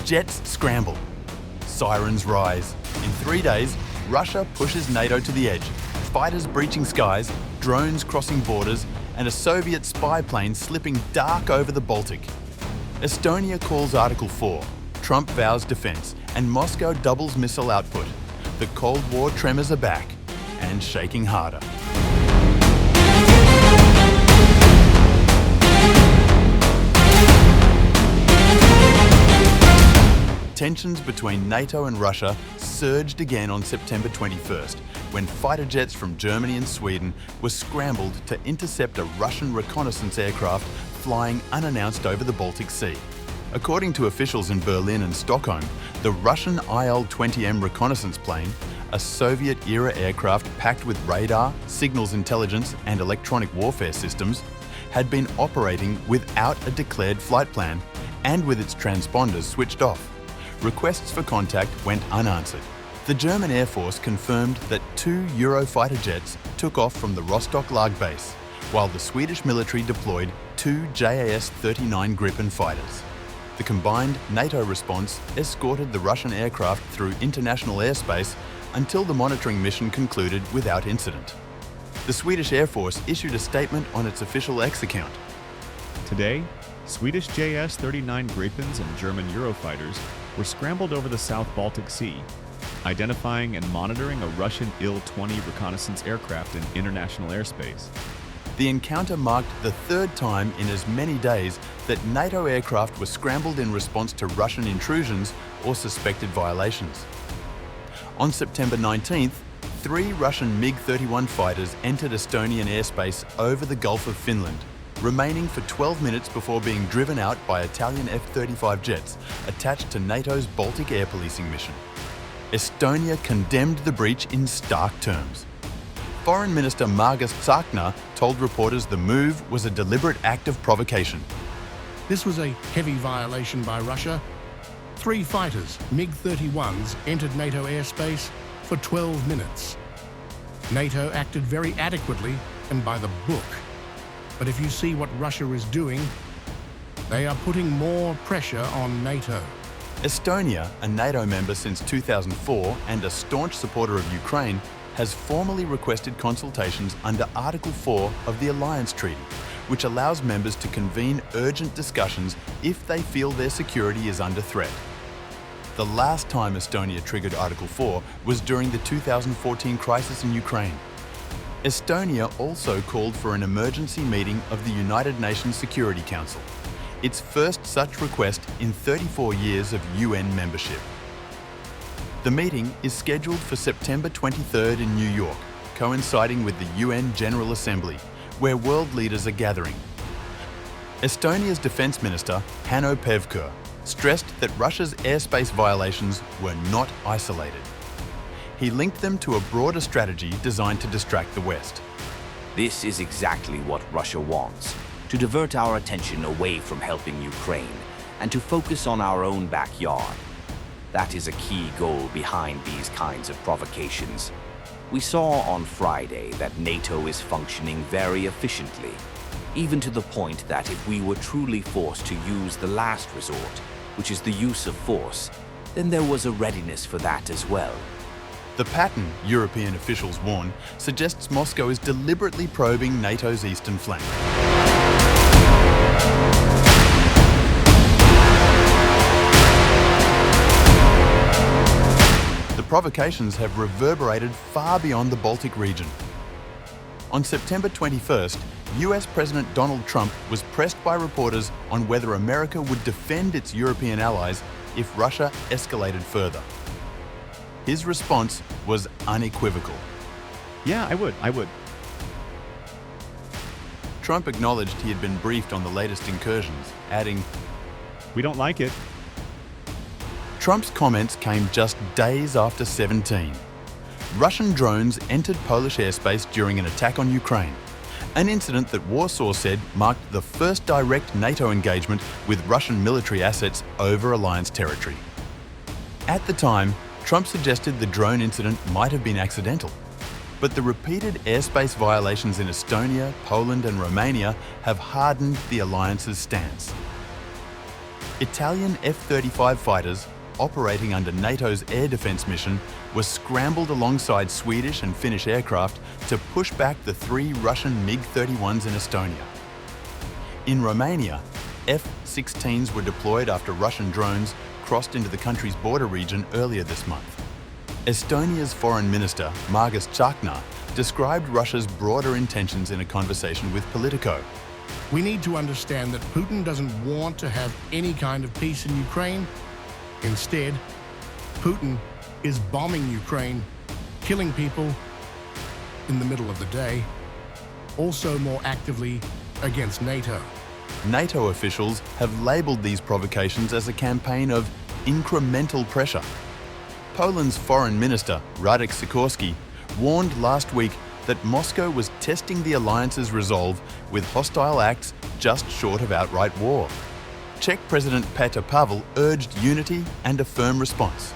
Jets scramble. Sirens rise. In 3 days, Russia pushes NATO to the edge. Fighters breaching skies, drones crossing borders, and a Soviet spy plane slipping dark over the Baltic. Estonia calls Article 4. Trump vows defense, and Moscow doubles missile output. The Cold War tremors are back, and shaking harder. Tensions between NATO and Russia surged again on September 21st, when fighter jets from Germany and Sweden were scrambled to intercept a Russian reconnaissance aircraft flying unannounced over the Baltic Sea. According to officials in Berlin and Stockholm, the Russian IL-20M reconnaissance plane, a Soviet-era aircraft packed with radar, signals intelligence and electronic warfare systems, had been operating without a declared flight plan and with its transponders switched off. Requests for contact went unanswered. The German Air Force confirmed that 2 Eurofighter jets took off from the Rostock Lag base, while the Swedish military deployed 2 JAS-39 Gripen fighters. The combined NATO response escorted the Russian aircraft through international airspace until the monitoring mission concluded without incident. The Swedish Air Force issued a statement on its official X account. Today, Swedish JAS-39 Gripens and German Eurofighters were scrambled over the South Baltic Sea, identifying and monitoring a Russian IL-20 reconnaissance aircraft in international airspace. The encounter marked the 3rd time in as many days that NATO aircraft were scrambled in response to Russian intrusions or suspected violations. On September 19th, 3 Russian MiG-31 fighters entered Estonian airspace over the Gulf of Finland, remaining for 12 minutes before being driven out by Italian F-35 jets attached to NATO's Baltic air policing mission. Estonia condemned the breach in stark terms. Foreign Minister Margus Tsahkna told reporters the move was a deliberate act of provocation. This was a heavy violation by Russia. 3 fighters, MiG-31s, entered NATO airspace for 12 minutes. NATO acted very adequately and by the book. But if you see what Russia is doing, they are putting more pressure on NATO. Estonia, a NATO member since 2004 and a staunch supporter of Ukraine, has formally requested consultations under Article 4 of the Alliance Treaty, which allows members to convene urgent discussions if they feel their security is under threat. The last time Estonia triggered Article 4 was during the 2014 crisis in Ukraine. Estonia also called for an emergency meeting of the United Nations Security Council, its first such request in 34 years of UN membership. The meeting is scheduled for September 23rd in New York, coinciding with the UN General Assembly, where world leaders are gathering. Estonia's Defence Minister, Hanno Pevkur, stressed that Russia's airspace violations were not isolated. He linked them to a broader strategy designed to distract the West. This is exactly what Russia wants, to divert our attention away from helping Ukraine and to focus on our own backyard. That is a key goal behind these kinds of provocations. We saw on Friday that NATO is functioning very efficiently, even to the point that if we were truly forced to use the last resort, which is the use of force, then there was a readiness for that as well. The pattern, European officials warn, suggests Moscow is deliberately probing NATO's eastern flank. The provocations have reverberated far beyond the Baltic region. On September 21st, US President Donald Trump was pressed by reporters on whether America would defend its European allies if Russia escalated further. His response was unequivocal. Yeah, I would. Trump acknowledged he had been briefed on the latest incursions, adding, We don't like it. Trump's comments came just days after 17. Russian drones entered Polish airspace during an attack on Ukraine, an incident that Warsaw said marked the first direct NATO engagement with Russian military assets over alliance territory. At the time, Trump suggested the drone incident might have been accidental, but the repeated airspace violations in Estonia, Poland and Romania have hardened the alliance's stance. Italian F-35 fighters, operating under NATO's air defence mission, were scrambled alongside Swedish and Finnish aircraft to push back the 3 Russian MiG-31s in Estonia. In Romania, F-16s were deployed after Russian drones crossed into the country's border region earlier this month. Estonia's Foreign Minister, Margus Tsahkna, described Russia's broader intentions in a conversation with Politico. We need to understand that Putin doesn't want to have any kind of peace in Ukraine. Instead, Putin is bombing Ukraine, killing people in the middle of the day, also more actively against NATO. NATO officials have labelled these provocations as a campaign of incremental pressure. Poland's Foreign Minister, Radek Sikorski, warned last week that Moscow was testing the alliance's resolve with hostile acts just short of outright war. Czech President Petr Pavel urged unity and a firm response.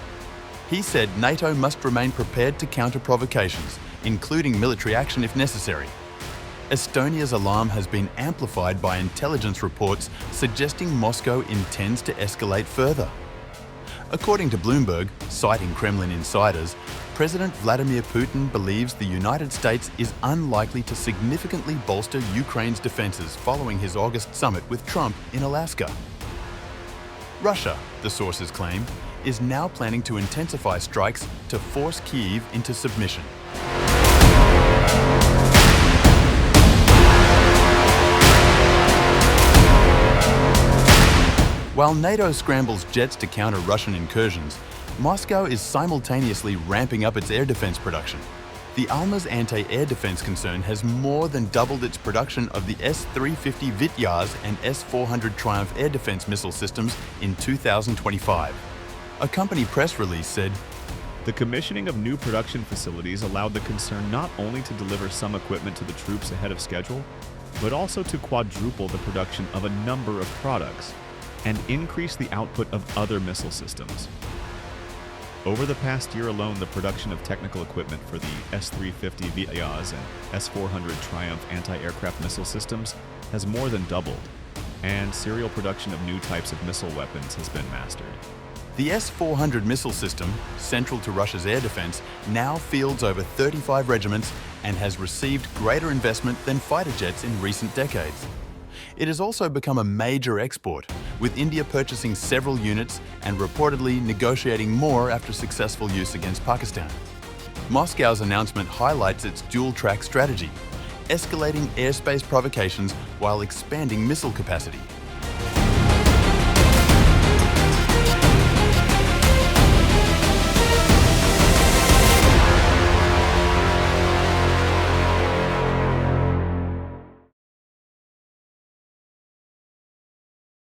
He said NATO must remain prepared to counter provocations, including military action if necessary. Estonia's alarm has been amplified by intelligence reports suggesting Moscow intends to escalate further. According to Bloomberg, citing Kremlin insiders, President Vladimir Putin believes the United States is unlikely to significantly bolster Ukraine's defenses following his August summit with Trump in Alaska. Russia, the sources claim, is now planning to intensify strikes to force Kyiv into submission. While NATO scrambles jets to counter Russian incursions, Moscow is simultaneously ramping up its air defense production. The almaz-antey air defense concern has more than doubled its production of the S-350 VERTEX and S-400 Triumph air defense missile systems in 2025. A company press release said, The commissioning of new production facilities allowed the concern not only to deliver some equipment to the troops ahead of schedule, but also to quadruple the production of a number of products and increase the output of other missile systems. Over the past year alone, the production of technical equipment for the S-350 VERTEX and S-400 Triumph anti-aircraft missile systems has more than doubled, and serial production of new types of missile weapons has been mastered. The S-400 missile system, central to Russia's air defense, now fields over 35 regiments and has received greater investment than fighter jets in recent decades. It has also become a major export, with India purchasing several units and reportedly negotiating more after successful use against Pakistan. Moscow's announcement highlights its dual-track strategy, escalating airspace provocations while expanding missile capacity.